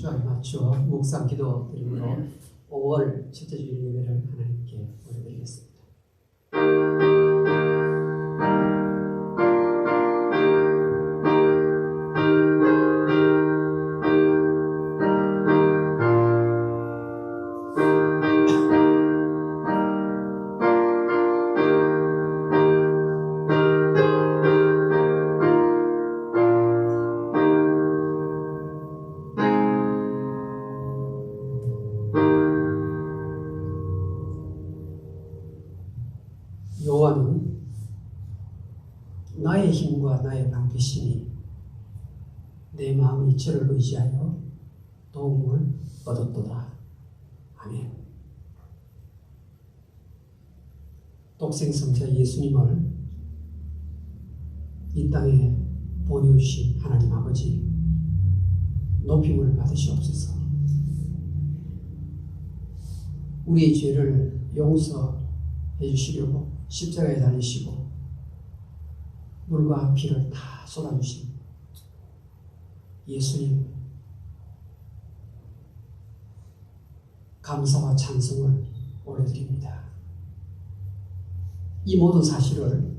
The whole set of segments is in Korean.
주안에 맞춰 묵상 기도 드림으로 5월 첫째 주일 예배를 하나님께 올려드리겠습니다. 여호와는 나의 힘과 나의 방패시니 내 마음이 저를 의지하여 도움을 얻었도다. 아멘. 독생성자 예수님을 이 땅에 보내주신 하나님 아버지, 높임을 받으시옵소서. 우리의 죄를 용서해 주시려고 십자가에 달리시고 물과 피를 다 쏟아주신 예수님, 감사와 찬송을 올려드립니다. 이 모든 사실을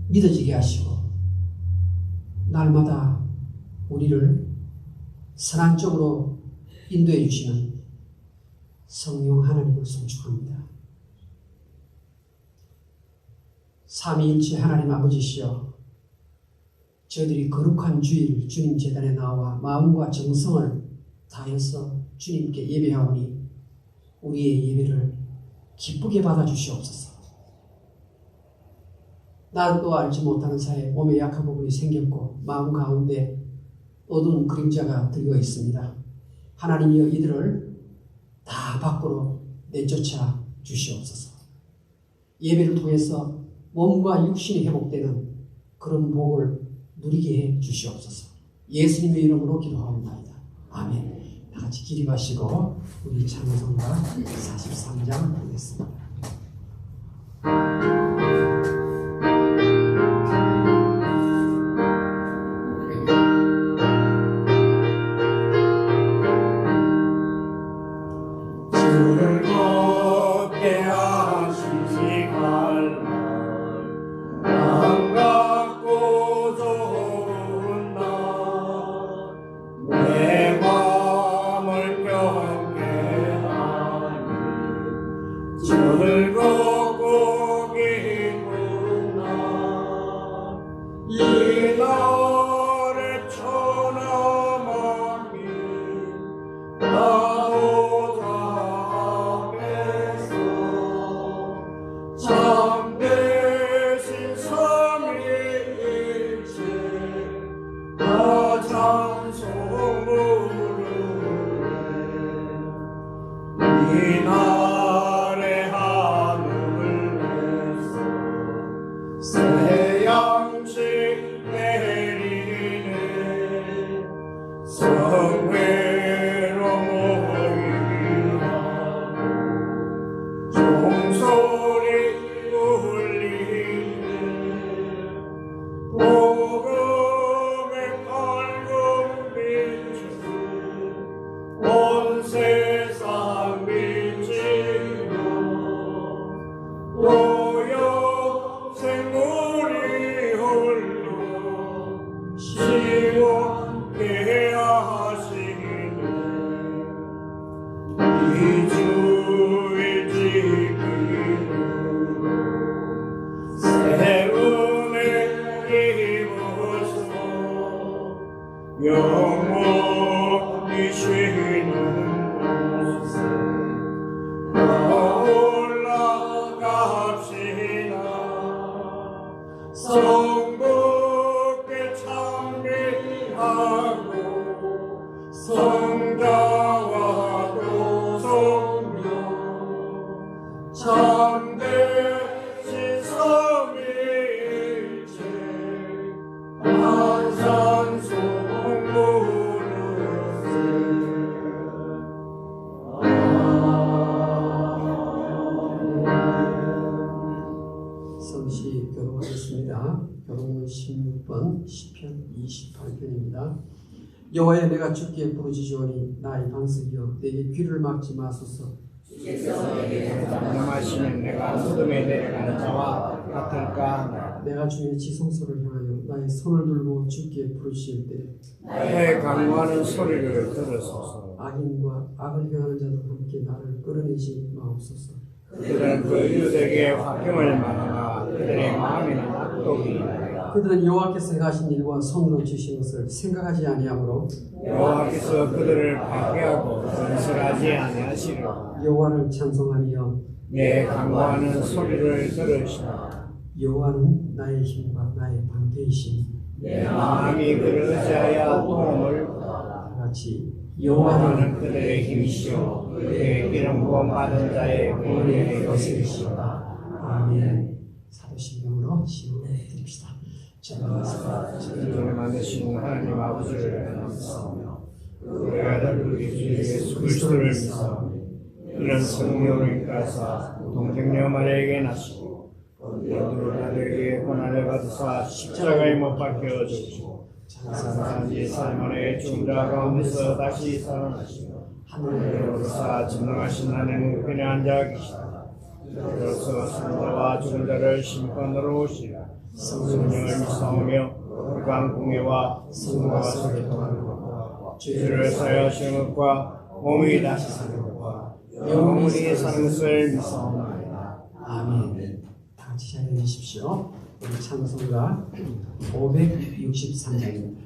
믿어지게 하시고 날마다 우리를 선한 쪽으로 인도해 주시는 성령 하나님을 송축합니다. 삼위일체 하나님 아버지시여, 저희들이 거룩한 주일 주님 제단에 나와 마음과 정성을 다해서 주님께 예배하오니 우리의 예배를 기쁘게 받아주시옵소서. 나도 알지 못하는 사이에 몸에 약한 부분이 생겼고 마음 가운데 어두운 그림자가 들고 있습니다. 하나님이여, 이들을 다 밖으로 내쫓아 주시옵소서. 예배를 통해서 몸과 육신이 회복되는 그런 복을 누리게 해 주시옵소서. 예수님의 이름으로 기도하옵나이다. 아멘. 다 같이 기립하시고 우리 찬송가 43장 보겠습니다. 영원히 쉬는 곳에 올라갑시다. 성부께 찬미하고 성자와 성령 참되신 삼위일체 성시 교독하겠습니다. 교독문 16번 시편 28편입니다. 여호와여 내가 주께 부르짖으오니 나의 반석이여 내게 귀를 막지 마소서. 명하시는 내가 무덤에 내려가는 자와 같을까? 내가 주의 지성소를 향하여 나의 손을 들고 주께 부르짖을 때 나의 강구하는 소리를 들으소서. 악인과 악을 행하는 자도 함께 나를 끌어내지 마옵소서. 그들은 그 이웃에게 화평을 말하나 그들의 마음에는 악독이니라. 그들은 여호와께서 행하신 일과 손으로 주신 것을 생각하지 아니하므로 여호와께서 그들을 파괴하고 건설하지 아니하시리라. 여호와를 찬송하며 내 강구하는 소리를 들으시라. 여호와는 나의 힘과 나의 방패이심. 내 마음이 그를 의지하여 도움을 다 같이 여호와는 여호와는 그들의 힘이시오 그의 기름 부음 받은 자의 구원의 것이시다. 아멘. 사도신경으로 시험을 드립시다. 우리를 만드신 하나님 아버지를 감사하며 우리 아들 우리 주 예수 그리스도를 믿사오니 이런 성령을 인가하사 동정녀 마리아에게 나시고 본디오들 아들에게 고난을 받으사 십자가에 못 박혀 죽으시고 장사한 지 3만에 죽은 자 가운데서 다시 살아나시고 하늘에 오르사 전능하신 하나님 우편에 앉아 계시다. 그래서 산자와 죽은 자를 심판으로 오시라. 성령을 믿사오며 그간 공예와 성과 소리통하는 것과 죄를 사하시는 것과 몸이 다시 사는 것과 영원히 사는 것을 믿사옵나이다. 아멘. 다 같이 자리해 주십시오. 우리 찬송가 563장입니다.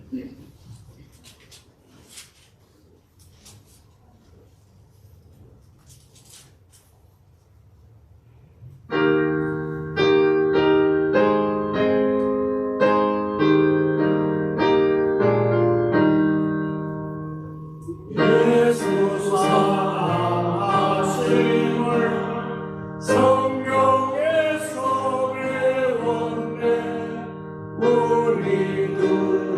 예수 사랑하심을 성령에서 배웠네. 우리들은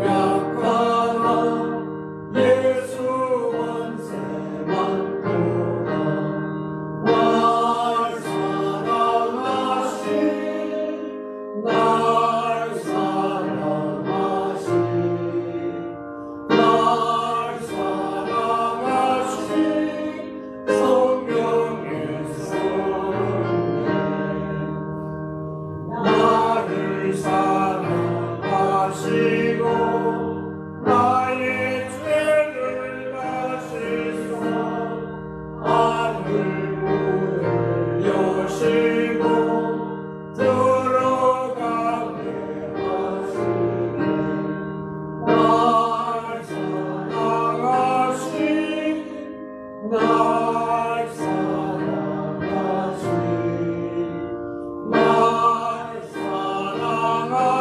약하나 예수 권세만 보라. 날 사랑하신 날 사랑하신 날 사랑하신 성령의 손에 나를 사랑하시고 나의 죄를 다시소 하늘 문을 여시고 들어가게 하시네. 날 사랑하신 날 사랑하신 날 사랑하신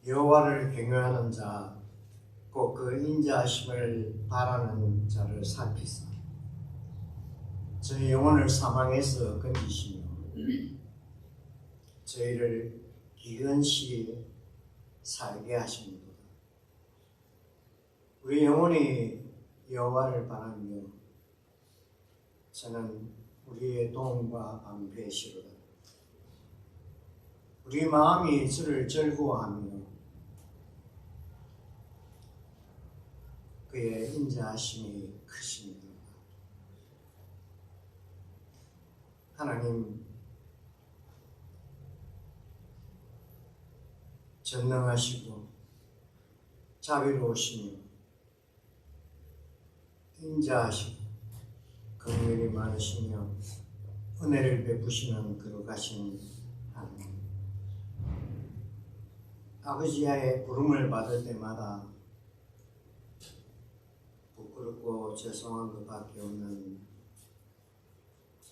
여호와를 경외하는 자, 곧 그 인자하심을 바라는 자를 살피사 저희 영혼을 사망에서 건지시며 저희를 기근시 살게 하십니다. 우리 영혼이 여호와를 바라며 저는 우리의 도움과 방패시로다. 우리 마음이 주를 즐거워하며 그의 인자하심이 크십니다. 하나님 전능하시고 자비로우시며 인자하시고 긍휼이 많으시며 은혜를 베푸시는 거룩하신 하나님, 아버지의 부름을 받을 때마다 부끄럽고 죄송한 것밖에 없는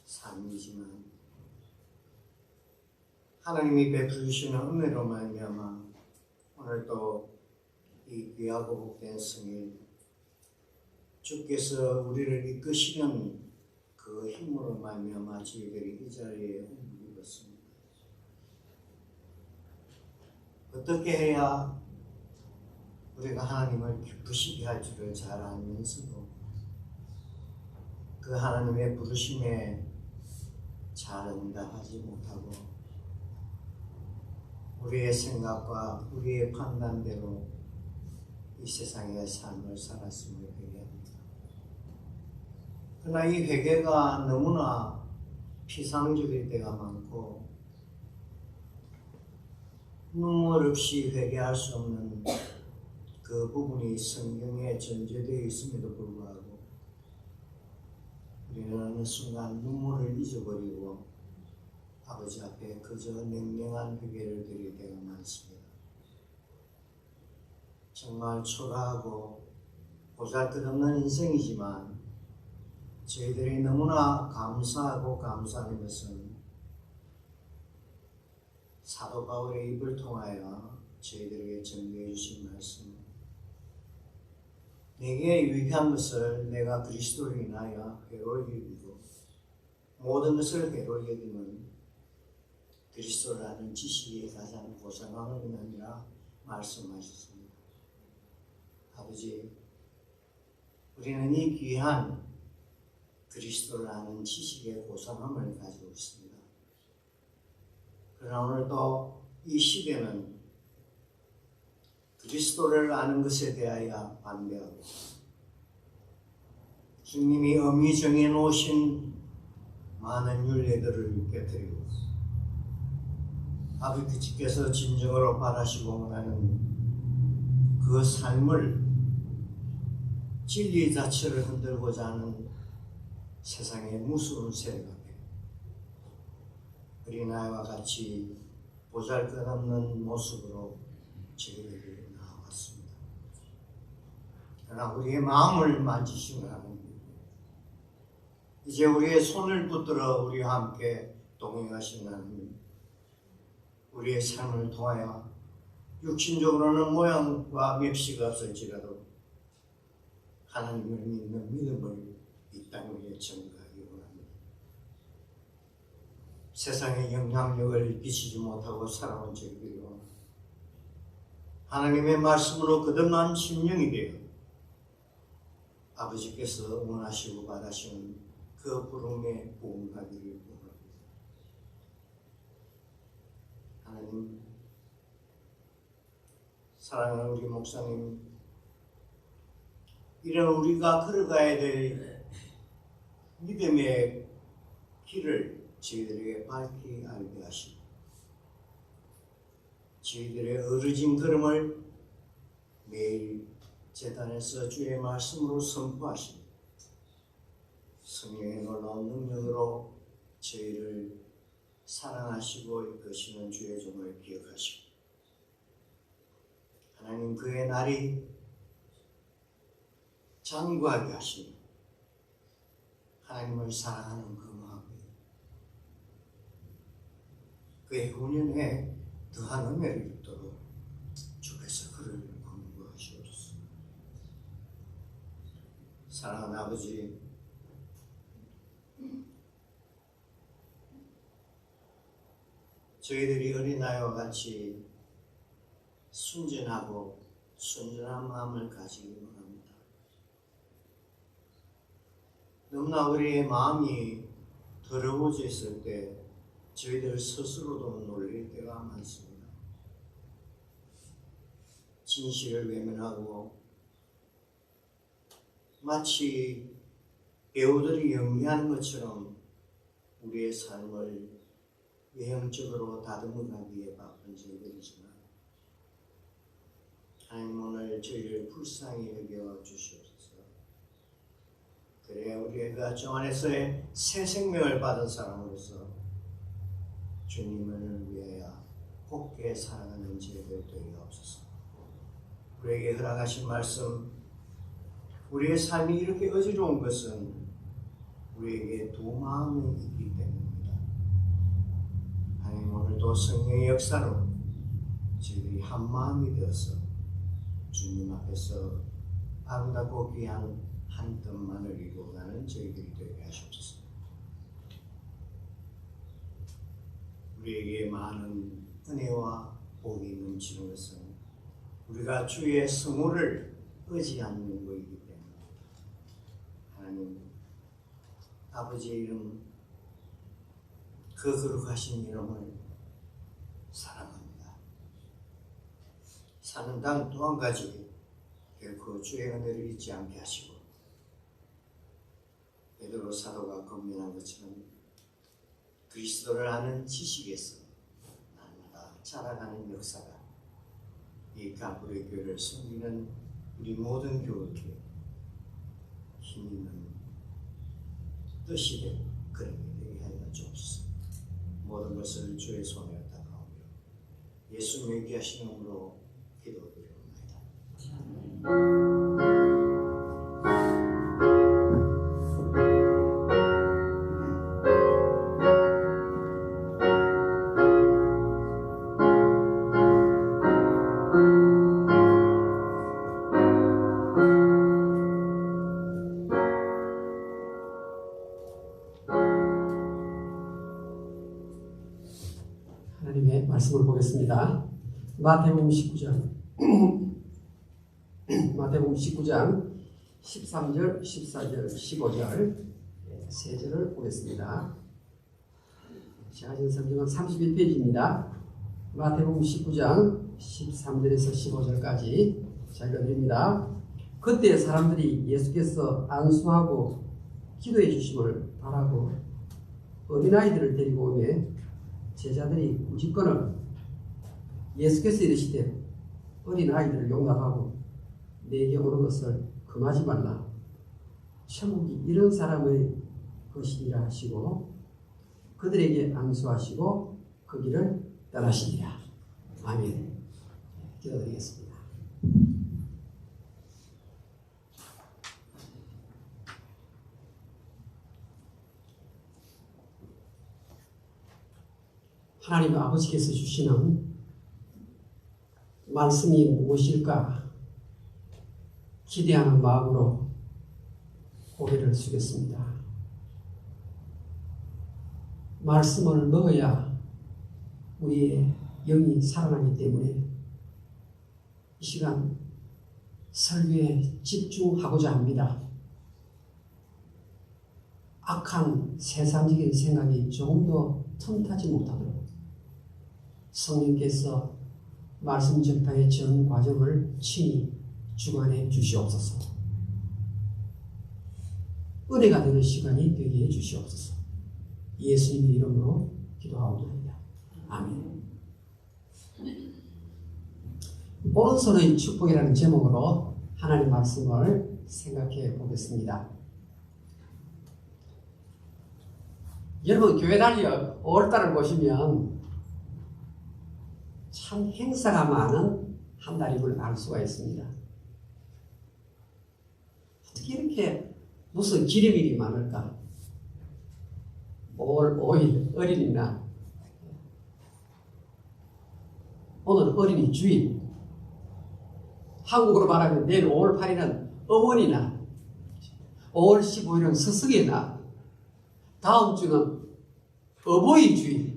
삶이지만 하나님이 베푸시는 은혜로 말미암아 오늘도 이 귀하고 복된 성일 주께서 우리를 이끄시는 그 힘으로 말미암아 저희들이 이 자리에 오게 되었습니다. 어떻게 해야 우리가 하나님을 기쁘시게 할 줄을 잘 알면서도 그 하나님의 부르심에 잘 응답하지 못하고 우리의 생각과 우리의 판단대로 이 세상의 삶을 살았음을 회개합니다. 그러나 이 회개가 너무나 피상적일 때가 많고 눈물 없이 회개할 수 없는 그 부분이 성경에 전제되어 있음에도 불구하고 우리는 어느 순간 눈물을 잊어버리고 아버지 앞에 그저 냉랭한 회개를 드릴 때가 많습니다. 정말 초라하고 보잘것없는 인생이지만 저희들이 너무나 감사하고 감사하는 것은 사도 바울의 입을 통하여 저희들에게 전개해 주신 말씀, 내게 유익한 것을 내가 그리스도를 인하여 회로히 여기고 모든 것을 회로히 여기는 그리스도를 아는 지식이 가장 고상함을 인하니라 말씀하셨습니다. 아버지, 우리는 이 귀한 그리스도를 아는 지식의 고상함을 가지고 있습니다. 그러나 오늘도 이 시대는 그리스도를 아는 것에 대하여 반대하고 주님이 엄히 정해놓으신 많은 율례들을 깨뜨리고 아버지께서 진정으로 바라시고 원하는 그 삶을 진리 자체를 흔들고자 하는 세상의 무서운 세력 앞에 어린아이와 같이 보잘것없는 모습으로 저희들이 나아왔습니다. 그러나 우리의 마음을 만지시는 하나님, 이제 우리의 손을 붙들어 우리와 함께 동행하시는 하나님, 우리의 삶을 통하여 육신적으로는 모양과 맵시가 없을지라도 하나님을 믿는 믿음을 이 땅 위에 전가하기 원합니다. 세상에 영향력을 끼치지 못하고 살아온 저희들이요, 하나님의 말씀으로 거듭난 심령이 되어 아버지께서 원하시고 바라시는 그 부름에 부응하기를 원합니다. 하나님, 사랑하는 우리 목사님, 이런 우리가 걸어가야 될 믿음의 길을 저희들에게 밝히 알게 하시고 저희들의 어르진 걸음을 매일 제단에서 주의 말씀으로 선포하시고 성령의 놀라운 능력으로 저희를 사랑하시고 이끄시는 주의 종을 기억하시고 하나님, 그의 날이 장구하게 하시며 하나님을 사랑하는 그 마음이 그의 훈련에 더한 은혜를 입도록 주 사랑하는 아버지, 저희들이 어린아이와 같이 순전하고 순전한 마음을 가지기 바랍니다. 너무나 우리의 마음이 더러워져 있을 때 저희들 스스로도 놀릴 때가 많습니다. 진실을 외면하고 마치 배우들이 연기하는 것처럼 우리의 삶을 외형적으로 다듬어가기에 바쁜 저희들이지만 하나님 오늘 저희를 불쌍히 여겨 주시옵소서. 그래야 우리가 주 안에서의 새 생명을 받은 사람으로서 주님을 위하여 곱게 살아가는 저희들 되게 없소서. 우리에게 허락하신 말씀, 우리의 삶이 이렇게 어지러운 것은 우리에게 두 마음이 있기 때문입니다. 하나님 오늘도 성령의 역사로 저희들이 한 마음이 되어서 주님 앞에서 아름답고 귀한 한 뜸만을 이루어가는 저희들이 되게 하시옵소서. 우리에게 많은 은혜와 복이 넘치는 것은 우리가 주의 성호를 의지하는 것이기 때문에 하나님 아버지의 이름, 그 거룩하신 이름을 사랑합니다. 사는 단 또 한 가지 결코 주의 은혜를 잊지 않게 하시고 베드로 사도가 권면한 것처럼 그리스도를 아는 지식에서 날마다 자라가는 역사가 이 간부의 교회를 섬기는 우리 모든 교회에 힘있는 뜻이 되고 그렇게 되게 하여 주옵소서. 모든 것을 주의 손에 얹어가오며 예수님의 귀하신 이름으로 기도드리옵나이다. 하나님의 말씀을 보겠습니다. 마태복음 19장 13절, 14절, 15절 세 절을 보겠습니다. 제가 가진 성경은 31페이지입니다. 마태복음 19장 13절에서 15절까지 잘 읽어드립니다. 그때 사람들이 예수께서 안수하고 기도해 주심을 바라고 어린아이들을 데리고 오매 제자들이 꾸짖거늘 예수께서 이르시되 어린아이들을 용납하고 내게 오는 것을 금하지 말라. 천국이 이런 사람의 것이니라 하시고 그들에게 안수하시고 그 길을 떠나시니라. 아멘. 기도드리겠습니다. 하나님 아버지께서 주시는 말씀이 무엇일까 기대하는 마음으로 고개를 숙였습니다. 말씀을 먹어야 우리의 영이 살아나기 때문에 이 시간 설교에 집중하고자 합니다. 악한 세상적인 생각이 조금 더 틈타지 못하도록 성령께서 말씀 전파의 전 과정을 친히 주관해 주시옵소서. 은혜가 되는 시간이 되게 해 주시옵소서. 예수님의 이름으로 기도하옵나이다. 아멘. 오른손의 축복이라는 제목으로 하나님 말씀을 생각해 보겠습니다. 여러분 교회 달력 5월달을 보시면 참 행사가 많은 한 달임을 알 수가 있습니다. 어떻게 이렇게 무슨 기념일이 많을까? 5월 5일 어린이날, 오늘 어린이 주일, 한국으로 말하면 내일 5월 8일은 어머니날. 5월 15일은 스승의 날, 다음 주는 어버이 주일,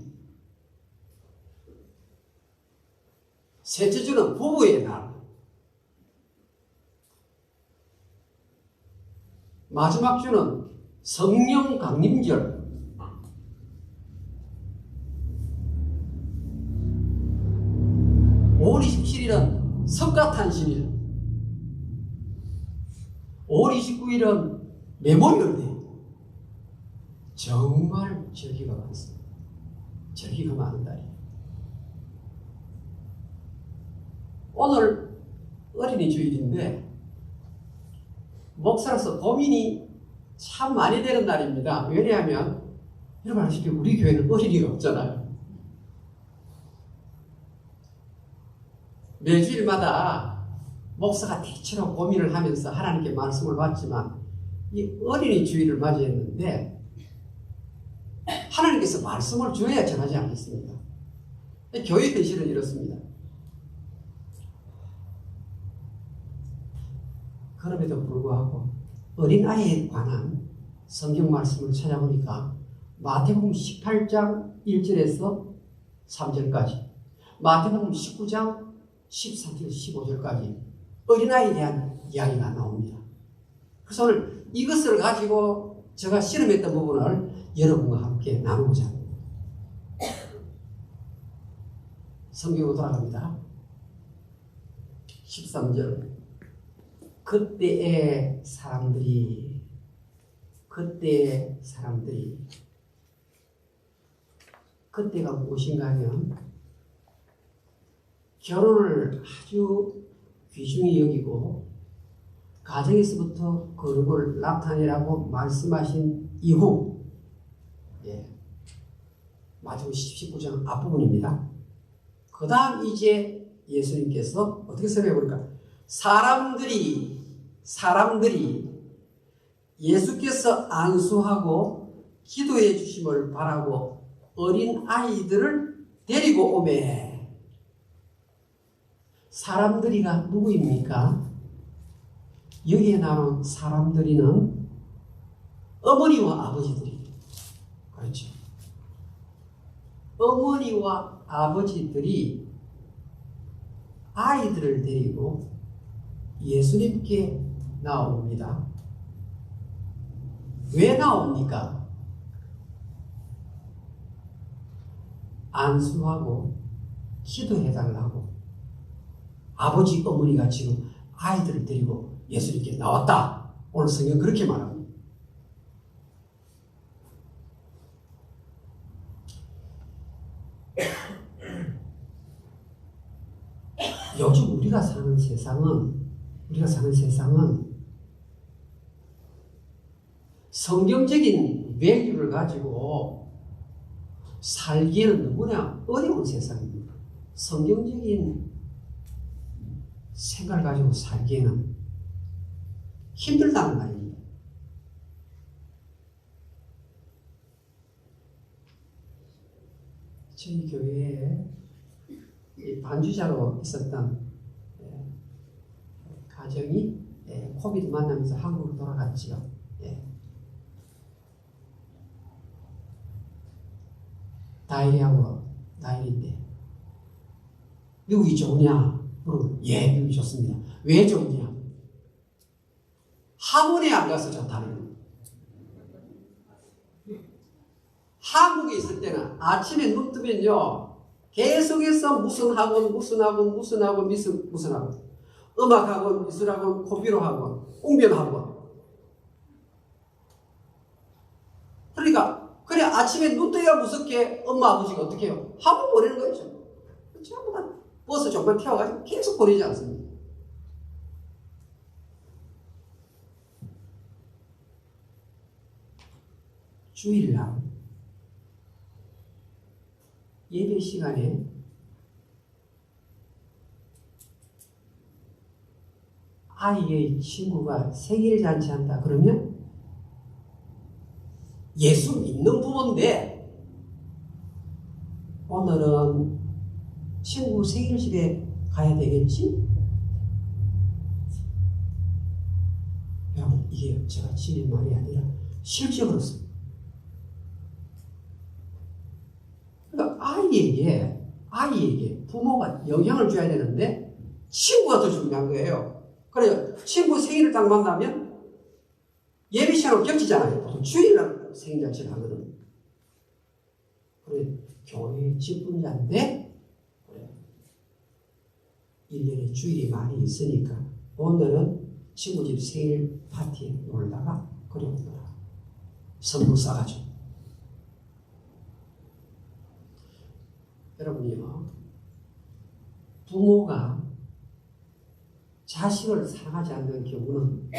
셋째 주는 부부의 날, 마지막 주는 성령 강림절, (5월 27일은) 석가탄신일, (5월 29일은) 메모리얼데이. 정말 절기가 많습니다. 절기가 많은 달이에요. 오늘 어린이 주일인데 목사로서 고민이 참 많이 되는 날입니다. 왜냐하면 여러분 아시죠? 우리 교회는 어린이가 없잖아요. 매주일마다 목사가 대체로 고민을 하면서 하나님께 말씀을 받지만 이 어린이 주일을 맞이했는데 하나님께서 말씀을 주어야 전하지 않겠습니까? 교회 현실은 이렇습니다. 그럼에도 불구하고 어린아이에 관한 성경 말씀을 찾아보니까 마태복음 18장 1절에서 3절까지, 마태복음 19장 13절 15절까지 어린아이에 대한 이야기가 나옵니다. 그래서 오늘 이것을 가지고 제가 실험했던 부분을 여러분과 함께 나누고자 합니다. 성경으로 돌아갑니다. 13절. 그때의 사람들이 그때가 무엇인가 하면 결혼을 아주 귀중히 여기고 가정에서부터 거룩을 나타내라고 말씀하신 이후, 마태복음 19장 앞부분입니다. 그 다음 이제 예수님께서 어떻게 설명해 보니까 사람들이 예수께서 안수하고 기도해 주심을 바라고 어린 아이들을 데리고 오매. 사람들이가 누구입니까? 여기에 나온 사람들이는 어머니와 아버지들이, 그렇죠. 어머니와 아버지들이 아이들을 데리고 예수님께 나옵니다. 왜 나옵니까? 안수하고 기도해달라고. 아버지, 어머니가 지금 아이들을 데리고 예수님께 나왔다. 오늘 성경 그렇게 말합니다. 요즘 우리가 사는 세상은 성경적인 밸류를 가지고 살기에는 너무나 어려운 세상입니다. 성경적인 생각을 가지고 살기에는 힘들다는 말입니다. 저희 교회에 반주자로 있었던 가정이 코비드 만나면서 한국으로 돌아갔지요. 다일인데 미국이 좋으냐? 예, 미국이 좋습니다. 왜 좋으냐? 학원에 안 가서 좋다는 거예요. 한국에 있을 때는 아침에 눈 뜨면요 계속해서 무슨 학원, 음악학원, 미술학원, 컴퓨터학원, 웅변학원. 그러니까 그래 아침에 눈 떠야 무섭게 엄마 아버지가 어떻게 해요? 학원 보내는 거죠. 전부 다 버스 조금만 태워가지고 계속 보내지 않습니다. 주일날 예배 시간에 아이의 친구가 생일 잔치한다 그러면 예수 믿는 부모인데 오늘은 친구 생일집에 가야 되겠지? 여러분, 이게 제가 지은 말이 아니라 실제 그렇습니다. 그러니까 아이에게 부모가 영향을 줘야 되는데 친구가 더 중요한 거예요. 그래요. 친구 생일을 딱 만나면 예배 시간을 겹치잖아요. 보통 주일날 생일잔치를 하거든. 그래, 교회 집분자인데 1년에 주일이 많이 있으니까 오늘은 친구 집 생일 파티에 놀다가 그래 오더라. 선물 싸가지고. 여러분이요, 부모가 자식을 사랑하지 않는 경우는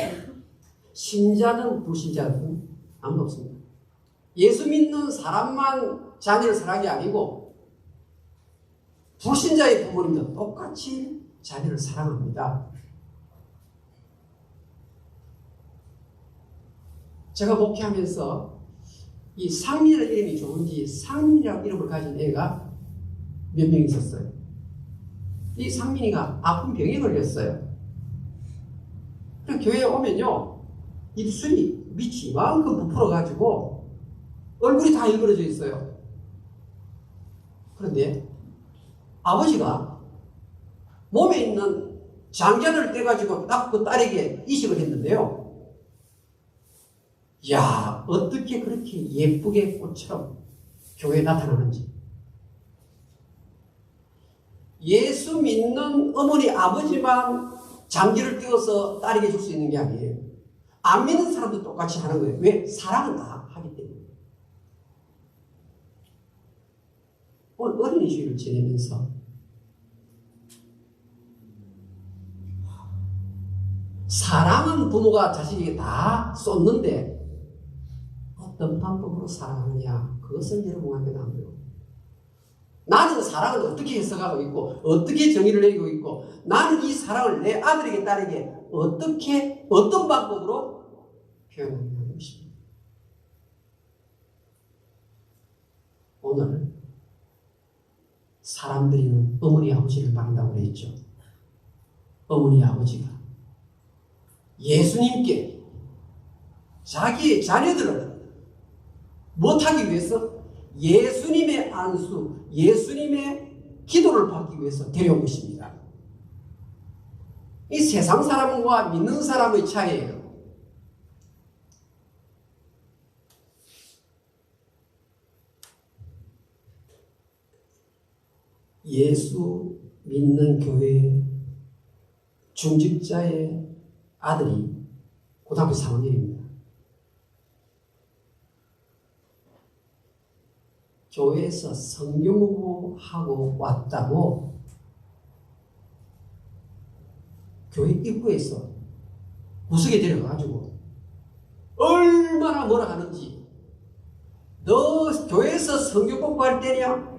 신자든 불신자든 아무도 없습니다. 예수 믿는 사람만 자녀를 사랑하는 게 아니고 불신자의 부모님도 똑같이 자녀를 사랑합니다. 제가 목회하면서 이 상민이라는 이름이 좋은지 상민이라는 이름을 가진 애가 몇 명 있었어요. 이 상민이가 아픈 병에 걸렸어요. 교회에 오면요, 입술이 밑이 이만큼 부풀어가지고 얼굴이 다 일그러져 있어요. 그런데 아버지가 몸에 있는 장전을 떼가지고 딱 그 딸에게 이식을 했는데요. 야, 어떻게 그렇게 예쁘게 꽃처럼 교회에 나타나는지. 예수 믿는 어머니 아버지만 장기를 띄워서 딸에게 줄 수 있는 게 아니에요. 안 믿는 사람도 똑같이 하는 거예요. 왜? 사랑은 다 하기 때문에. 오늘 어린이 주일을 지내면서 사랑은 부모가 자식에게 다 쏟는데 어떤 방법으로 사랑하느냐, 그것을 여러분한테 남겨요. 나는 사랑을 어떻게 해석하고 있고 어떻게 정의를 내리고 있고 나는 이 사랑을 내 아들에게 딸에게 어떻게 어떤 방법으로 표현하는 것입니다. 오늘 사람들이는 어머니 아버지를 말한다고 그랬죠. 어머니 아버지가 예수님께 자기의 자녀들을 못하기 위해서 예수님의 안수, 예수님의 기도를 받기 위해서 데려온 것입니다. 이 세상 사람과 믿는 사람의 차이예요. 예수 믿는 교회 중직자의 아들이 고등학교 3학년입니다. 교회에서 성경 공부하고 왔다고 교회 입구에서 구석에 데려가가지고 얼마나 뭐라 하는지, 너 교회에서 성경 공부할 때냐?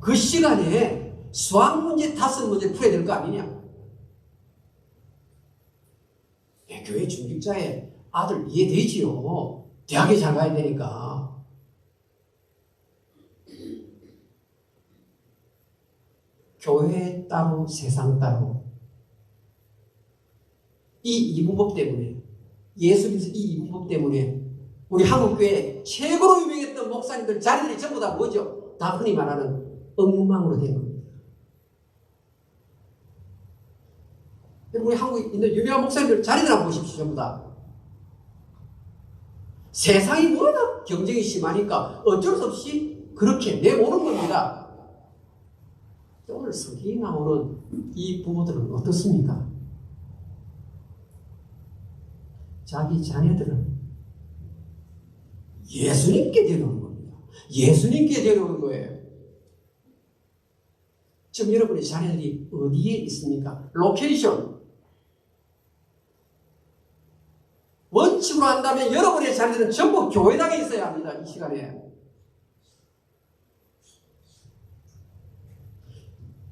그 시간에 수학 문제 5문제 풀어야 될 거 아니냐? 교회 중직자의 아들 이해되지요. 대학에 잘 가야 되니까. 교회 따로 세상 따로. 이 이분법 때문에, 예수님께서 이 이분법 때문에 우리 한국교회 최고로 유명했던 목사님들 자리들이 전부 다 뭐죠? 다 흔히 말하는 엉망으로 된 겁니다. 우리 한국에 있는 유명한 목사님들 자리들 한번 보십시오. 전부 다. 세상이 워낙 경쟁이 심하니까 어쩔 수 없이 그렇게 내모는 겁니다. 오늘 성경에 나오는 이 부모들은 어떻습니까? 자기 자녀들은 예수님께 데려오는 겁니다. 예수님께 데려오는 거예요. 지금 여러분의 자녀들이 어디에 있습니까? 로케이션. 원칙으로 한다면 여러분의 자녀들은 전부 교회당에 있어야 합니다. 이 시간에.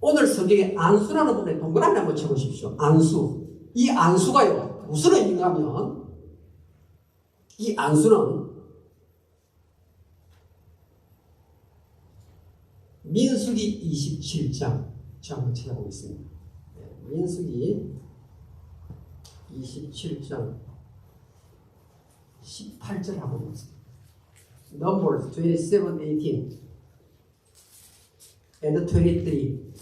오늘 성경에 안수라는 부분에 동그라미 한번 쳐보십시오. 안수. 이 안수가요, 무슨 의미인가 하면, 이 안수는 민수기 27장, 제가 한번 찾아보겠습니다. 민수기 27장 18절 한번 보세요. Numbers 27:18 and 23.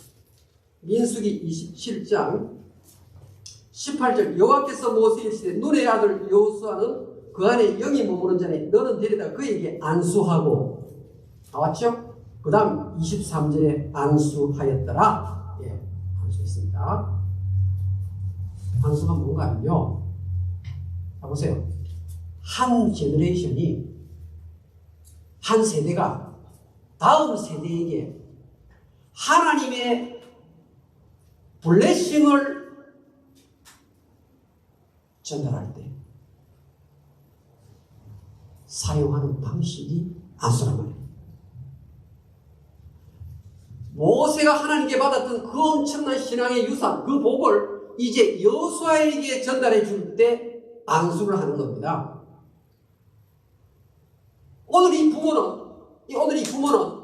민수기 27장 18절 여호와께서 모세에게 이르시되 눈의 아들 여호수아는 그 안에 영이 머무는 자니 너는 데려다 그에게 안수하고 나왔죠? 그 다음 23절에 안수하였더라. 예, 안수했습니다. 안수가 뭔가 하면요, 보세요. 한 제너레이션이, 한 세대가 다음 세대에게 하나님의 블레싱을 전달할 때 사용하는 방식이 안수란 말이에요. 모세가 하나님께 받았던 그 엄청난 신앙의 유산, 그 복을 이제 여호수아에게 전달해 줄 때 안수를 하는 겁니다. 오늘 이 부모는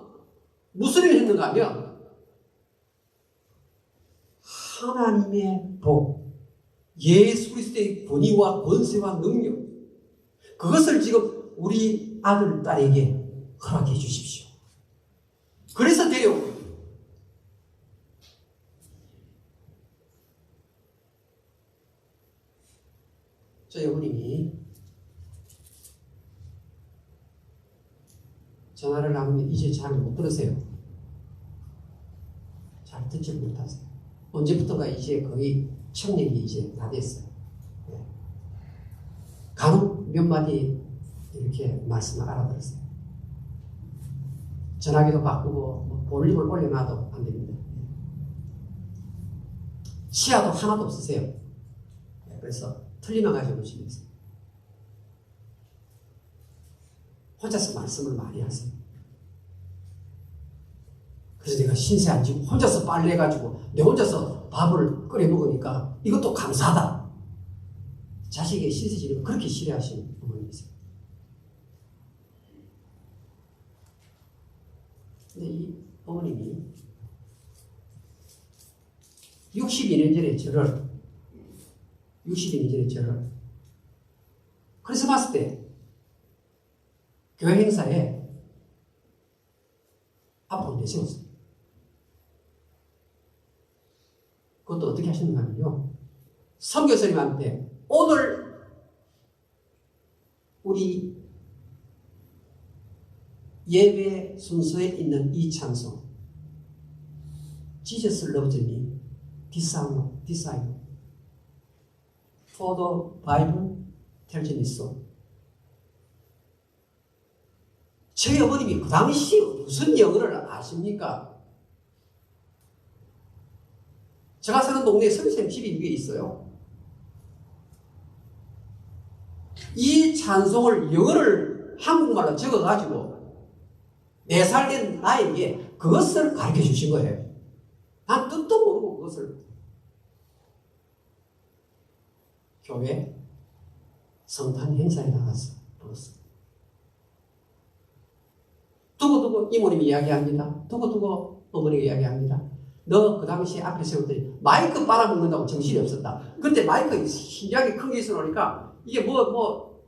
무슨 일을 했는가 하면 하나님의 복, 예수 그리스도의 권위와 권세와 능력, 그것을 지금 우리 아들, 딸에게 허락해 주십시오. 그래서 데려온 거예요. 저희 어머님이 전화를 하면 이제 잘 못 들으세요. 잘 듣지 못하세요. 언제부턴가 이제 거의 청력이 이제 다 됐어요. 네. 간혹 몇 마디 이렇게 말씀을 알아들었어요. 전화기도 바꾸고 뭐 볼륨을 올려놔도 안 됩니다. 치아도 하나도 없으세요. 네. 그래서 틀리만 가지고 오시면서 혼자서 말씀을 많이 하세요. 그래서 내가 신세 안 지고 혼자서 빨래해가지고 내 혼자서 밥을 끓여 먹으니까 이것도 감사하다. 자식에게 신세 지는 그렇게 싫어하시는 어머님이세요. 근데 이 어머님이 62년 전에 저를 크리스마스 때 교회 행사에 앞으로 내세웠어요. 그것도 어떻게 하시는가 하면요, 선교사님한테 오늘 우리 예배 순서에 있는 이 찬송 Jesus loves me, this I know. For the Bible tells me so. 저희 어머님이 그 당시 무슨 영어를 아십니까? 제가 사는 동네에 선생님 집이 위에 있어요. 이 찬송을 영어를 한국말로 적어가지고 4살 된 나에게 그것을 가르쳐 주신 거예요. 난 뜻도 모르고 그것을 교회 성탄 행사에 나가서 불렀어요. 두고두고 이모님이 이야기합니다. 두고두고 어머니가 이야기합니다. 너 그 당시에 앞에 세웠더니 마이크 빨아먹는다고 정신이 없었다. 그때 마이크 신기하게 큰 게 있어놓으니까 이게 뭐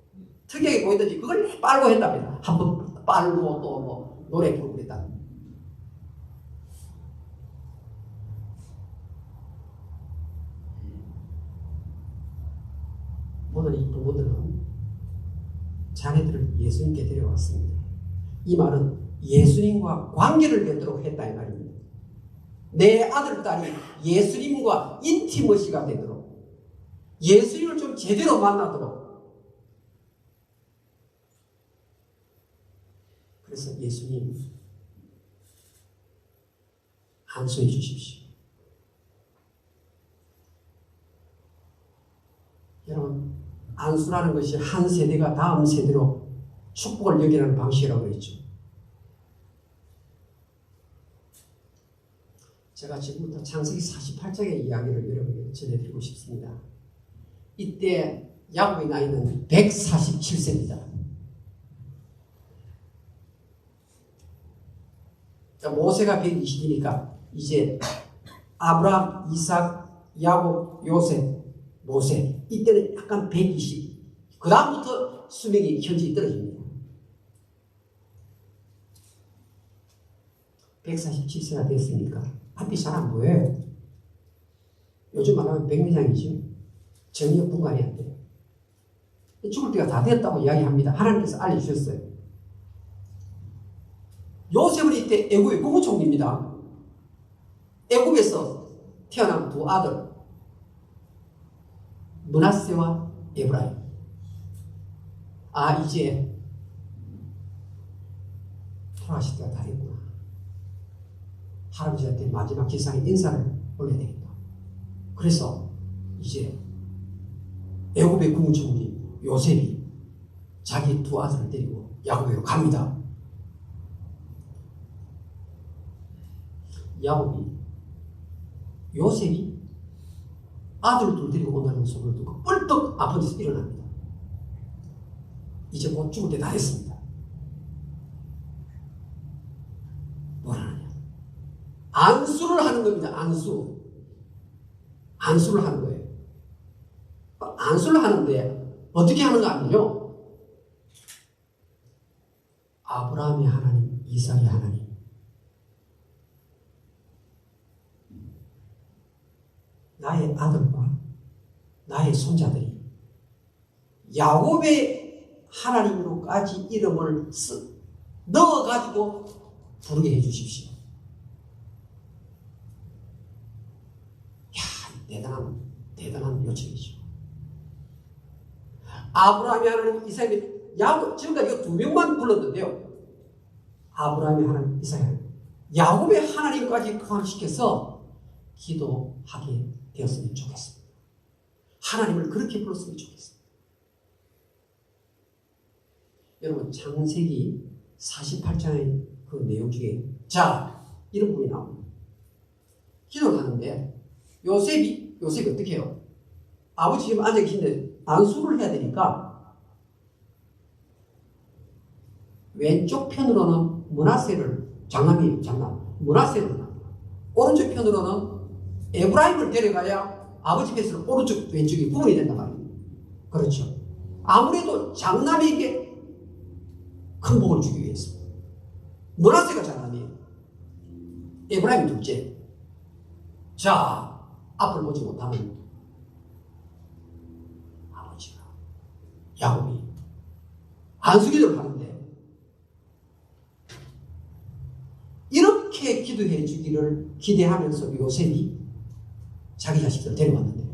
특이하게 보이든지 그걸 빨고 했답니다. 한번 빨고 또 뭐 노래 부르고 그랬다. 오늘 이 부모들은 자녀들을 예수님께 데려왔습니다. 이 말은 예수님과 관계를 맺도록 했다 이 말입니다. 내 아들, 딸이 예수님과 인티머시가 되도록, 예수님을 좀 제대로 만나도록. 그래서 예수님 안수해 주십시오. 여러분, 안수라는 것이 한 세대가 다음 세대로 축복을 여기라는 방식이라고 했죠. 제가 지금부터 창세기 48장의 이야기를 여러분에게 전해드리고 싶습니다. 이때 야곱의 나이는 147세입니다. 모세가 120이니까 이제 아브라함, 이삭, 야곱, 요셉, 모세. 이때는 약간 120. 그 다음부터 수명이 현저히 떨어집니다. 147세가 됐으니까 앞이 잘 안 보여요. 요즘 말하면 백내장이죠. 정력 분간이 안 돼요. 죽을 때가 다 됐다고 이야기합니다. 하나님께서 알려주셨어요. 요셉은 이때 애굽의 국무총리입니다. 애굽에서 태어난 두 아들 므낫세와 에브라임. 아, 이제 돌아가실 때가 다 됐구나. 할아버지한테 마지막 기상의 인사를 올려야 되겠다. 그래서 이제 애굽의 국무총리 요셉이 자기 두 아들을 데리고 야곱에로 갑니다. 야곱이 요셉이 아들을 둘 데리고 온다는 소리를 듣고 뻘떡 아픈 데서 일어납니다. 이제 곧 죽을 때 다 됐습니다. 뭐라 하냐? 안수를 하는 겁니다. 안수를 하는 거예요. 안수를 하는데 어떻게 하는 거 아니에요? 아브라함의 하나님, 이삭의 하나님, 나의 아들과 나의 손자들이 야곱의 하나님으로까지 이름을 넣어가지고 부르게 해주십시오. 야, 대단한 요청이죠. 아브라함의 하나님, 이삭의 야곱, 지금까지 두 명만 불렀는데요. 아브라함의 하나님, 이삭의 하나님, 야곱의 하나님까지 포함시켜서 기도하게 되었으면 좋겠습니다. 하나님을 그렇게 불렀으면 좋겠습니다. 여러분, 창세기 48장의 그 내용 중에 이런 부분이 나옵니다. 기도를 하는데 요셉이 어떻게 해요? 아버지 지금 앉아 계신데 안수를 해야 되니까 왼쪽 편으로는 므낫세를 므낫세를 오른쪽 편으로는 에브라임을 데려가야 아버지 뱃을 오른쪽 왼쪽이 구분이 된단 말입니다. 그렇죠. 아무래도 장남에게 큰 복을 주기 위해서 므낫세가 장남이에요. 에브라임이 둘째. 앞을 보지 못하는 아버지가 야곱이 안수기도를 하는데 이렇게 기도해 주기를 기대하면서 요셉이 자기 자식들을 데려왔는데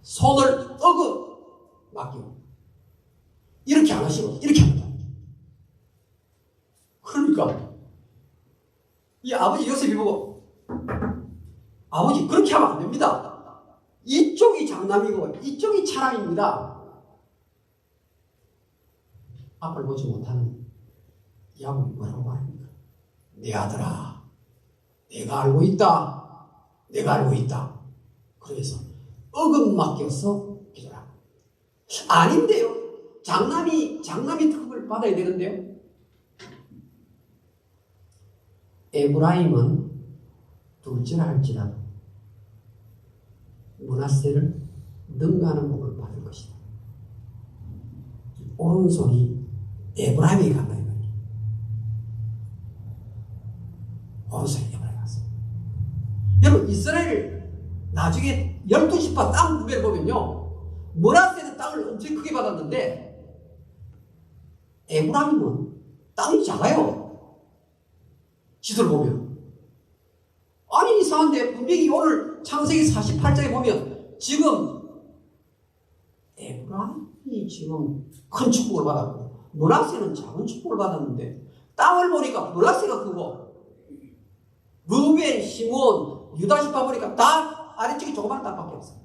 손을 맡기고 이렇게 안 하시고 이렇게 합니다. 그러니까 이 아버지 요셉이 보고 아버지 그렇게 하면 안 됩니다. 이쪽이 장남이고 이쪽이 차남입니다. 앞을 보지 못하는 야곱이 뭐라고 말합니까? 내 아들아, 내가 알고 있다. 그래서 맡겨서 기도를 합니다. 아닌데요. 장남이 특급을 받아야 되는데요. 에브라임은 둘째라 할지라도 므낫세를 능가하는 복을 받을 것이다. 오른손이 에브라임에게 간다. 오른손이 에브라임에 갔습니다. 여러분, 이스라엘 나중에 12지파 땅 구별을 보면요, 므낫세는 땅을 엄청 크게 받았는데 에브라임은 땅이 작아요. 지도를 보면. 아니, 이상한데 분명히 오늘 창세기 48장에 보면 지금 에브라임이 지금 큰 축복을 받았고 므낫세는 작은 축복을 받았는데 땅을 보니까 므낫세가 크고 르벤, 시몬, 유다지파 보니까 다 아래쪽에 조그만 땅밖에 없어요.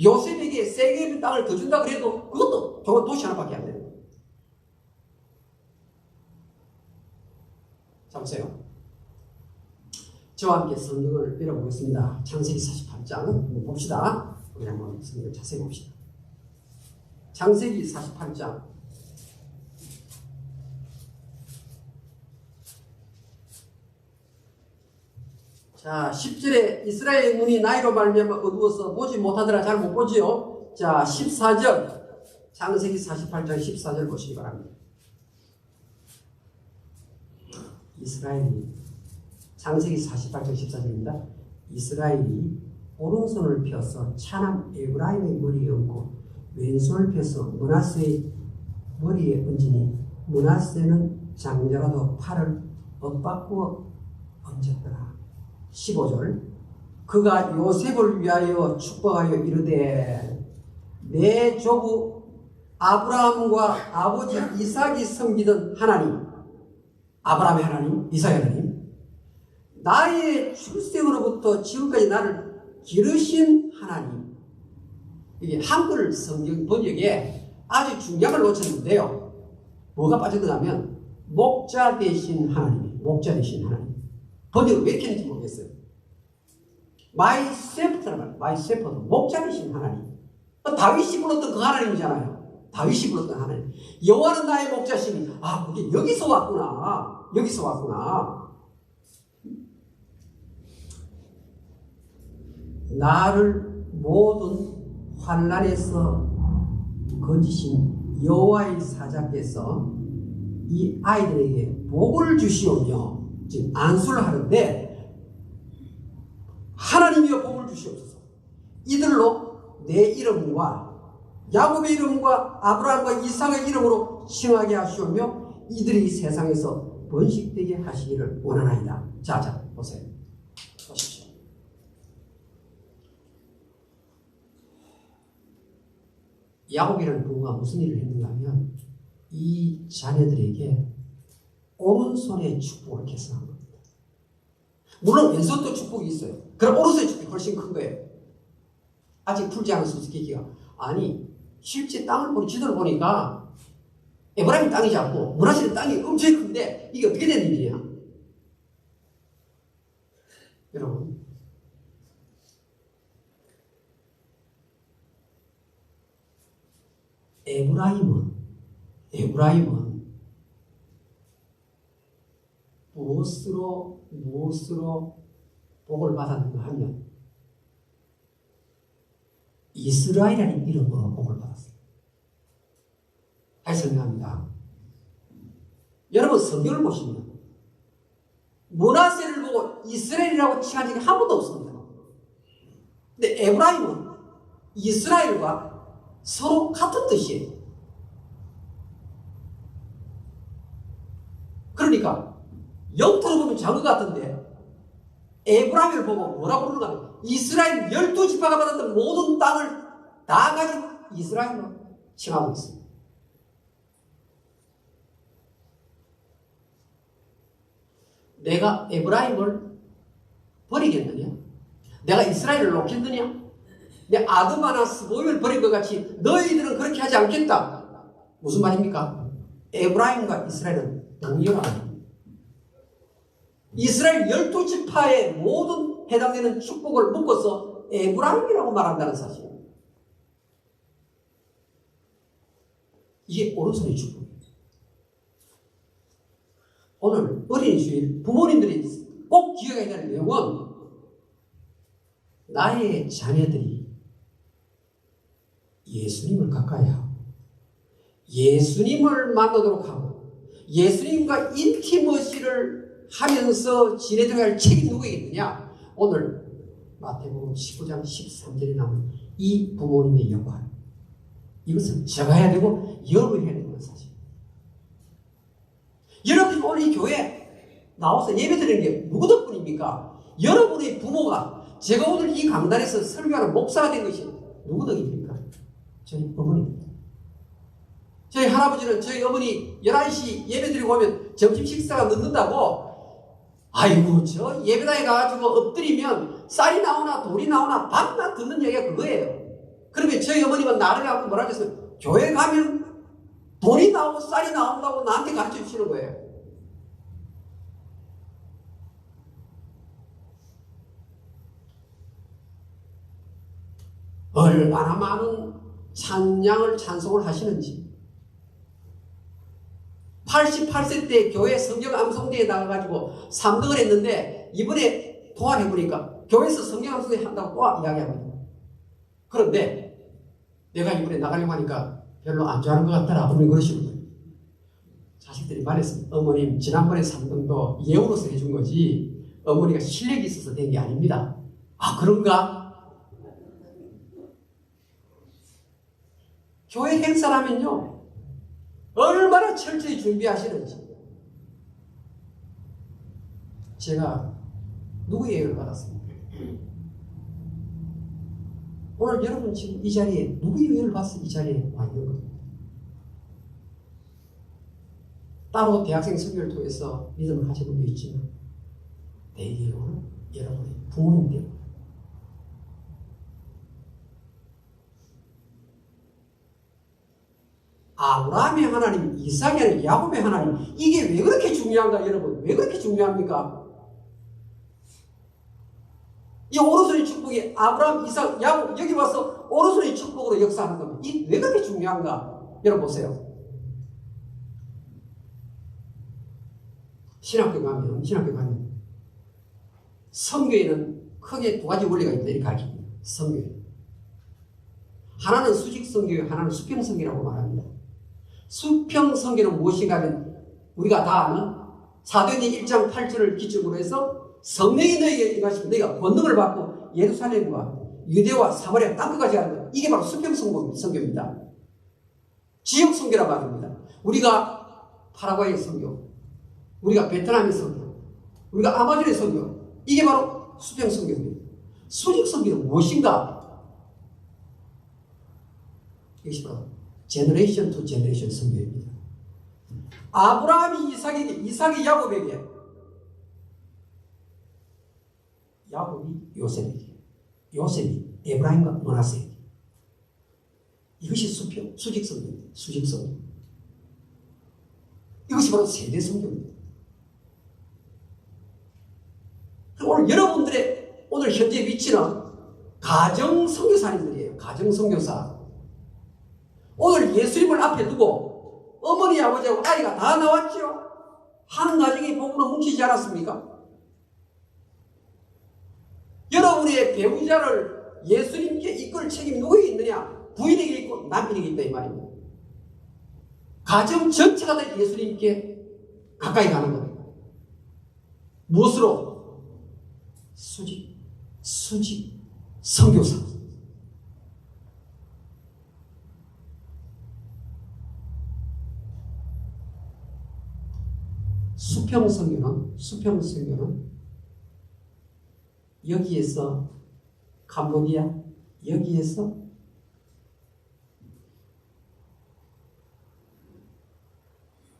요셉에게 세겜 땅을 더 준다 그래도 그것도 조금 도시 하나밖에 안 돼요. 자, 보세요. 저와 함께 성경을 읽어보겠습니다. 창세기 48장 한번 봅시다. 우리 한번 성경을 자세히 봅시다. 창세기 48장 자, 10절에 이스라엘의 눈이 나이로 말미암아 어두워서 보지 못하더라. 잘 못 보지요. 자, 14절. 창세기 48장 14절 보시기 바랍니다. 이스라엘이 창세기 48장 14절입니다. 이스라엘이 오른손을 펴서 차남 에브라임의 머리에 얹고 왼손을 펴서 므낫세의 머리에 얹으니 므낫세는 장자라도 팔을 엇바꾸어 얹었더라. 15절. 그가 요셉을 위하여 축복하여 이르되 내 조부 아브라함과 아버지 이삭이 섬기던 하나님, 아브라함의 하나님, 이삭의 하나님, 나의 출생으로부터 지금까지 나를 기르신 하나님. 이게 한글 성경 번역에 아주 중요한 걸 놓쳤는데요. 뭐가 빠졌냐면 목자 되신 하나님, 목자 되신 하나님. 번역을 왜 이렇게 했는지 모르겠어요. 마이 세프트란 말, 마이 세프트, 목자 되신 하나님. 다윗이 불렀던 그 하나님이잖아요. 다윗이 불렀던 하나님. 여호와는 나의 목자시니, 아, 그게 여기서 왔구나. 여기서 왔구나. 나를 모든 환난에서 건지신 여호와의 사자께서 이 아이들에게 복을 주시오며, 지금 안수를 하는데 하나님이여 복을 주시옵소서. 이들로 내 이름과 야곱의 이름과 아브라함과 이삭의 이름으로 칭하게 하시오며 이들이 세상에서 번식되게 하시기를 원하나이다. 자, 보세요. 보십시오. 야곱이라는 부부가 무슨 일을 했는가 하면 이 자녀들에게 오른손에 축복을 계승한 겁니다. 물론 왼손도 축복이 있어요. 그럼 오른손의 축복이 훨씬 큰 거예요. 아직 풀지 않은 수수께끼가. 아니, 실제 땅을 보니, 지도를 보니까 에브라임 땅이 작고 므낫세 땅이 엄청 큰데 이게 어떻게 된 일이냐? 여러분, 에브라임은 무엇으로 복을 받았는가 하면 이스라엘이라는 이름으로 복을 받았어요. 다시 설명합니다. 여러분 성경을 보시면 므낫세를 보고 이스라엘이라고 칭한 적이 한 번도 없습니다. 근데 에브라임은 이스라엘과 서로 같은 뜻이에요. 그러니까 영토로 보면 장어 같은데 에브라임을 보고 뭐라고 부르는가 하면 이스라엘 12지파가 받았던 모든 땅을 다 가진 이스라엘로 칭하고 있습니다. 내가 에브라임을 버리겠느냐? 내가 이스라엘을 놓겠느냐? 내 아드마나 스보임을 버린 것 같이 너희들은 그렇게 하지 않겠다. 무슨 말입니까? 에브라임과 이스라엘은 동일한 이스라엘 12지파의 모든 해당되는 축복을 묶어서 에브라임이라고 말한다는 사실. 이게 오른손의 축복입니다. 오늘 어린이 주일 부모님들이 꼭 기억해야 되는 내용은 나의 자녀들이 예수님을 가까이 하고 예수님을 만나도록 하고 예수님과 인티머시를 하면서 지내도록 할 책임이 누구에게 있느냐? 오늘 마태복음 19장 13절에 나오는 이 부모님의 역할, 이것을 제가 해야 되고 여러분이 해야 되는 사실. 여러분이 오늘 이 교회에 나와서 예배드리는 게 누구 덕분입니까? 여러분의 부모가, 제가 오늘 이 강단에서 설교하는 목사가 된 것이 누구 덕입니까? 저희 어머니입니다. 저희 할아버지는 저희 어머니 11시 예배드리고 오면 점심 식사가 늦는다고, 아이고 저 예배당에 가가지고 엎드리면 쌀이 나오나 돌이 나오나 밤낮 듣는 얘기가 그거예요. 그러면 저희 어머니가 나를 갖고 뭐라 했어요? 교회 가면 돈이 나오고 쌀이 나온다고 나한테 가르쳐 주시는 거예요. 얼마나 많은 찬양을 찬송을 하시는지. 88세 때 교회 성경 암송대에 나가가지고 3등을 했는데 이번에 통화해보니까 교회에서 성경 소개 한다고 또 이야기합니다. 그런데 내가 이번에 나가려고 하니까 별로 안 좋아하는 것 같더라. 어머니 그러시는 거예요. 자식들이 말했습니다. 어머님 지난번에 3등도 예우로서 해준 거지 어머니가 실력이 있어서 된 게 아닙니다. 아 그런가? 교회 행사라면요 얼마나 철저히 준비하시는지. 제가 누구의 예를 받았습니까? 오늘 여러분 지금 이 자리에 누구의 예를 받아서 이 자리에 와 있는 겁니다. 따로 대학생 설교를 통해서 믿음을 가진 분도 있지만 내 예우는 여러분의 부모님 때문에 아브라함의 하나님, 이삭의 하나님, 야곱의 하나님 이게 왜 그렇게 중요한가 여러분? 왜 그렇게 중요합니까? 이 오른손의 축복이 아브라함, 이삭, 야곱 여기 와서 오른손의 축복으로 역사하는 겁니다. 이 왜 그렇게 중요한가? 여러분 보세요. 신학교 가면 성교에는 크게 두 가지 원리가 있다 이렇게 가르칩니다. 성교에 하나는 수직성교, 하나는 수평성교라고 말합니다. 수평성교는 무엇인가 하면 우리가 다 아는 사도행전 1장 8절을 기점으로 해서 성령이 너희에게 임하시면 너희가 권능을 받고 예루살렘과 유대와 사마리아 땅끝까지 가는 것. 이게 바로 수평성교입니다. 지역성교라고 합니다. 우리가 파라과이의 성교, 우리가 베트남의 성교, 우리가 아마존의 성교, 이게 바로 수평성교입니다. 수직성교는 무엇인가? 이것이 바로 제너레이션 투 제너레이션 성교입니다. 아브라함이 이삭에게, 이삭이 야곱에게, 야곱이 요셉에게, 요셉이 에브라임과 므낫세에게. 이것이 수직성교입니다. 수직성교. 이것이 바로 세대성교입니다. 오늘 여러분들의 오늘 현재 위치는 가정선교사님들이에요. 가정선교사. 오늘 예수님을 앞에 두고 어머니 아버지하고 아이가 다 나왔죠. 한 가정이 복으로 뭉치지 않았습니까? 여러분의 배우자를 예수님께 이끌 책임이 누구에게 있느냐? 부인에게 있고 남편에게 있다 이 말입니다. 가정 전체가 다 예수님께 가까이 가는 겁니다. 무엇으로? 수직 선교사. 수평선교는 여기에서 캄보디아, 여기에서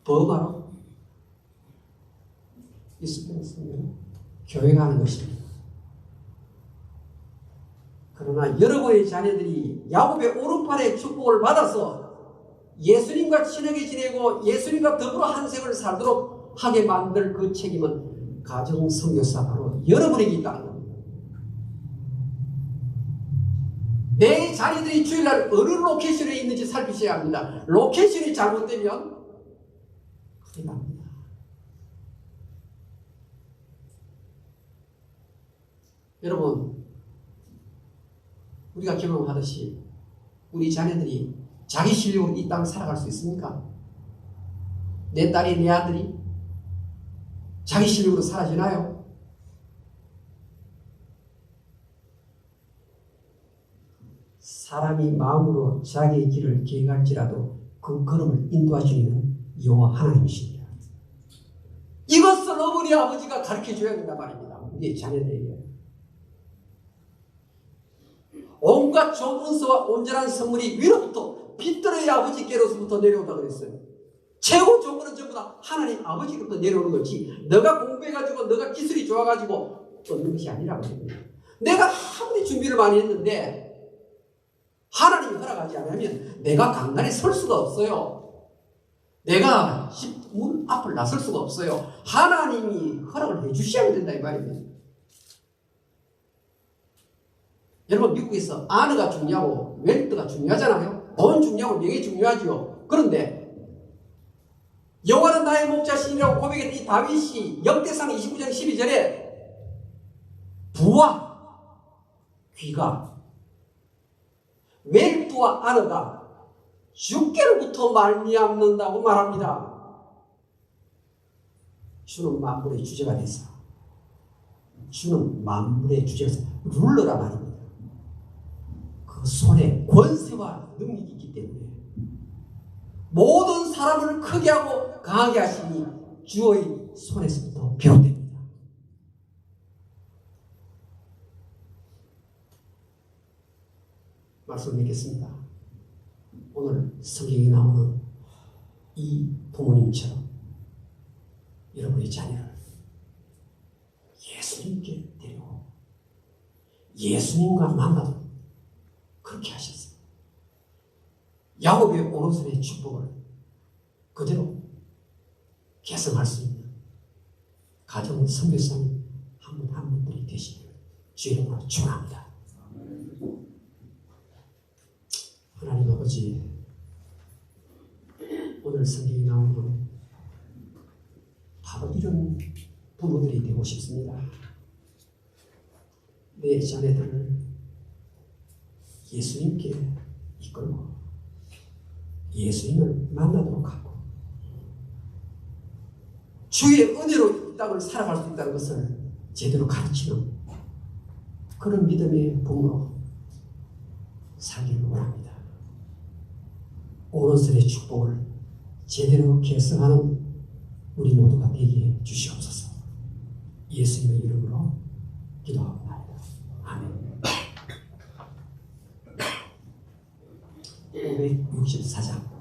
버마로 이 수평선교는 교회가 하는 것입니다. 그러나 여러분의 자녀들이 야곱의 오른팔의 축복을 받아서 예수님과 친하게 지내고 예수님과 더불어 한 생을 살도록 하게 만들 그 책임은 가정선교사 바로 여러분에게 있다는 겁니다. 내 자녀들이 주일날 어느 로케이션에 있는지 살피셔야 합니다. 로케이션이 잘못되면 큰일 납니다. 여러분, 우리가 경험하듯이 우리 자녀들이 자기 실력으로 이 땅 살아갈 수 있습니까? 내 딸이, 내 아들이 자기 실력으로 살아지나요? 사람이 마음으로 자기의 길을 계획할지라도 그 걸음을 인도하시는 여호와 하나님이십니다. 이것을 어머니 아버지가 가르쳐줘야 된단 말입니다. 우리의 자녀들에게. 온갖 좋은 은사와 온전한 선물이 위로부터 빛들의 아버지께로부터 내려온다 그랬어요. 최고 좋은 거는 전부 다 하나님 아버지로부터 내려오는 거지 너가 공부해가지고 너가 기술이 좋아가지고 얻는 것이 아니라고 합니다. 내가 아무리 준비를 많이 했는데 하나님이 허락하지 않으면 내가 강단에 설 수가 없어요. 내가 문 앞을 나설 수가 없어요. 하나님이 허락을 해주셔야 된다 이 말입니다. 여러분 미국에서 아너가 중요하고 웰트가 중요하잖아요. 돈 중요하고 명예 중요하죠. 그런데 여호와는 나의 목자신이라고 고백했던 이 다윗이 역대상 29장 12절에 부와 귀가 웰부와 아너가 주께로부터 말미암는다고 말합니다. 주는 만물의 주제가 돼서 주는 만물의 주제가 돼서 룰러라 말입니다. 그 손에 권세와 능력이 있기 때문에 모든 사람을 크게 하고 강하게 하시니 주의 손에서부터 비롯됩니다. 말씀 맺겠습니다. 오늘 성경에 나오는 이 부모님처럼 여러분의 자녀를 예수님께 데리고 예수님과 만나도록 그렇게 하셨어요. 야곱의 오른손의 축복을 그대로 계승할 수 있는 가정 선교사님 한 분 한 분들이 되시기를 주의 이름으로 축원합니다. 하나님 아버지, 오늘 성경에 나오는 바로 이런 부모들이 되고 싶습니다. 내 자녀들을 예수님께 이끌고 예수님을 만나도록 하고 주의 은혜로 이 땅을 살아갈 수 있다는 것을 제대로 가르치는 그런 믿음의 부모로 살기를 원합니다. 오른손의 축복을 제대로 계승하는 우리 모두가 되게 주시옵소서. 예수님의 이름으로 기도합니다. 아멘. 564장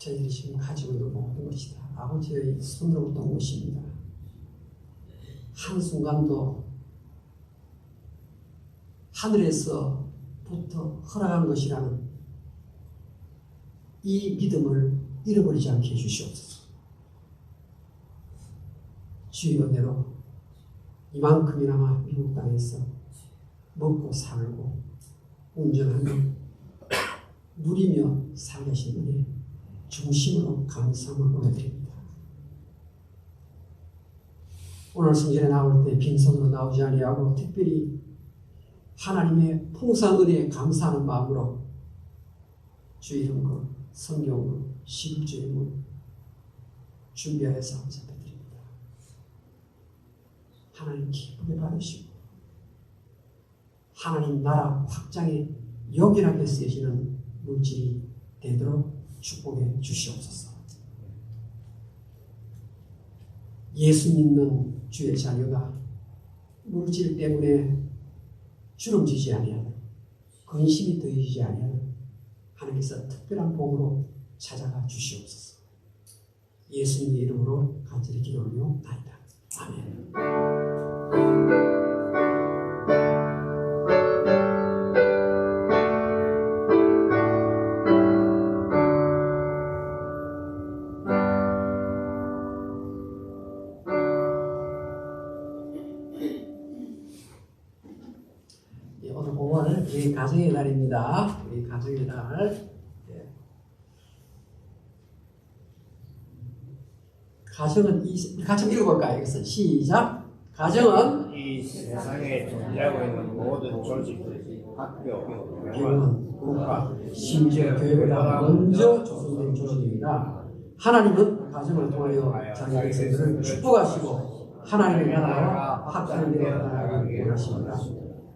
저희들이 지금 가지고 있는 모든 것이 다 아버지의 손으로부터 온 것입니다. 한순간도 하늘에서부터 허락한 것이라는 이 믿음을 잃어버리지 않게 해주시옵소서. 주의 은혜로 이만큼이나마 미국 땅에서 먹고 살고 운전하며 누리며 살게 하신 분이 중심으로 감사함을 올려드립니다. 오늘 성전에 나올 때 빈손으로 나오지 아니하고 특별히 하나님의 풍성한 은혜에 감사하는 마음으로 주의 이름으로 성경으로 11주일을 준비하여서 감사드립니다. 하나님 기쁘게 받으시고 하나님 나라 확장에 요긴하게 쓰여지는 물질이 되도록 축복해 주시옵소서. 예수 믿는 주의 자녀가 물질 때문에 주름지지 아니하고 근심이 더해지지 아니하는 하나님께서 특별한 복으로 찾아가 주시옵소서. 예수님의 이름으로 간절히 기도 올리옵나이다. 아멘. 오늘 5월 우리 가정의 날입니다. 우리 가정의 날. 가정은 같이 읽어볼까요? 이것은 시작. 가정은 이 세상에 존재하고 있는 모든 조직, 학교, 병원, 국가, 심지어 교회보다 먼저 조성된 조직입니다. 하나님은 가정을 통하여 자기 백성들을 축복하시고 하나님의 나라가 확장되어 나가기 원하십니다.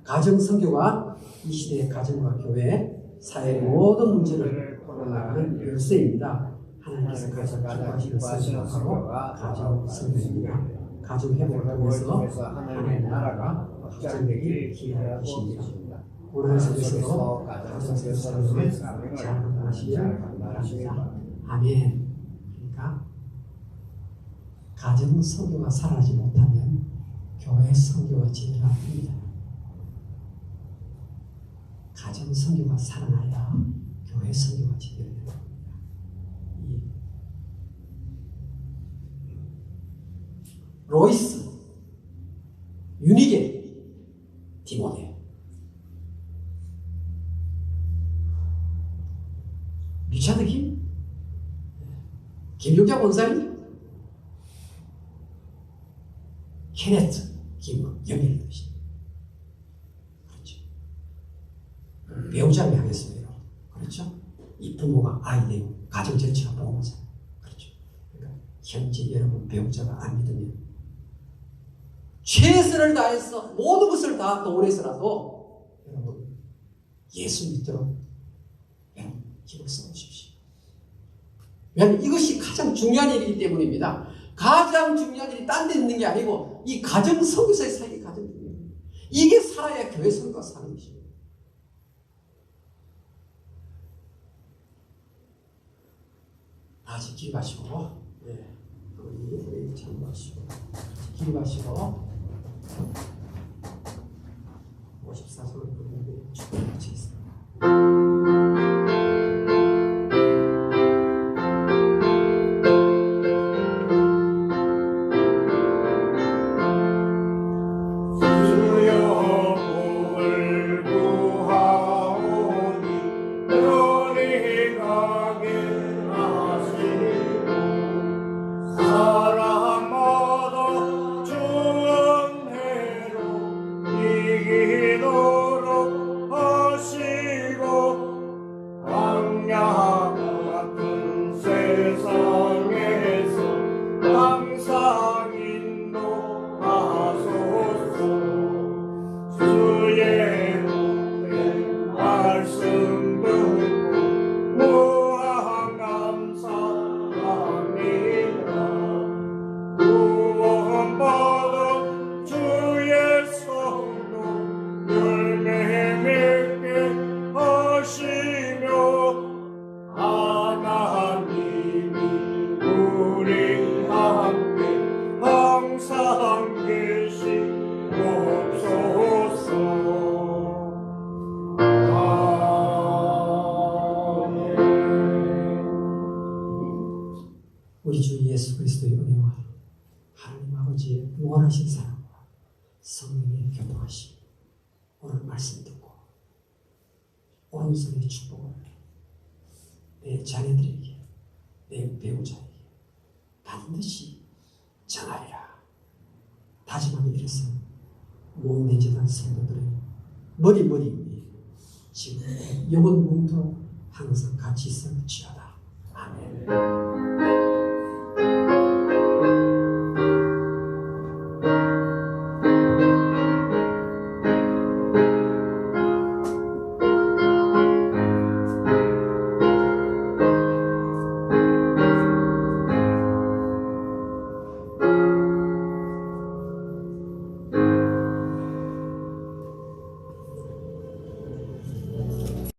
가정 선교가 이 시대의 가정과 교회, 사회의 모든 문제를 풀어나가는 열쇠입니다. 하나님께서 가장 기뻐하시는 선교가 바로 가정 선교입니다. 가정 회복을 통해서 하나님의 나라가 확장되길 기대하고 계십니다. 고난 속에서도 가정 선교를 잘 감당하시길 바랍니다. 아멘. 그러니까 가정 선교가 살아나지 못하면 교회 선교가 제대로 안 됩니다. 가정 선교가 살아나야 교회 선교가 제대로 됩니다. 로이스, 유니게, 디모데, 리차드 김, 김용자 원사님, 케네트 김으로 연결된 것입니다. 그렇죠. 배우자를 향해서 외로. 그렇죠. 이 부모가 아이 되고 가정 전체가 부모잖아요. 그렇죠. 그러니까 현재 여러분 배우자가 안 믿으면 최선을 다해서 모든 것을 다 동원해서라도 여러분 예수 믿도록 여러분 힘을 써주십시오. 왜냐하면 이것이 가장 중요한 일이기 때문입니다. 가장 중요한 일이 딴 데 있는 게 아니고 이 가정 선교사의 사역이 가장 중요합니다. 이게 살아야 교회 선교가 사는 것입니다. 다시 기립하시고, 우리 참고하시고, 기립하시고, 54소를 부르는데 축복하시겠습니다. 우리 주 예수 그리스도의 은혜와 하나님 아버지의 무한하신 사랑과 성령의 교통하심 오늘 말씀 듣고 오른손의 축복을 내 자녀들에게 내 배우자에게 반드시 전하리라 다짐하며 이르사 목내재단 성도들의 머리 위에 지금 영원 뭉토록 항상 같이 있을지어다. 아멘.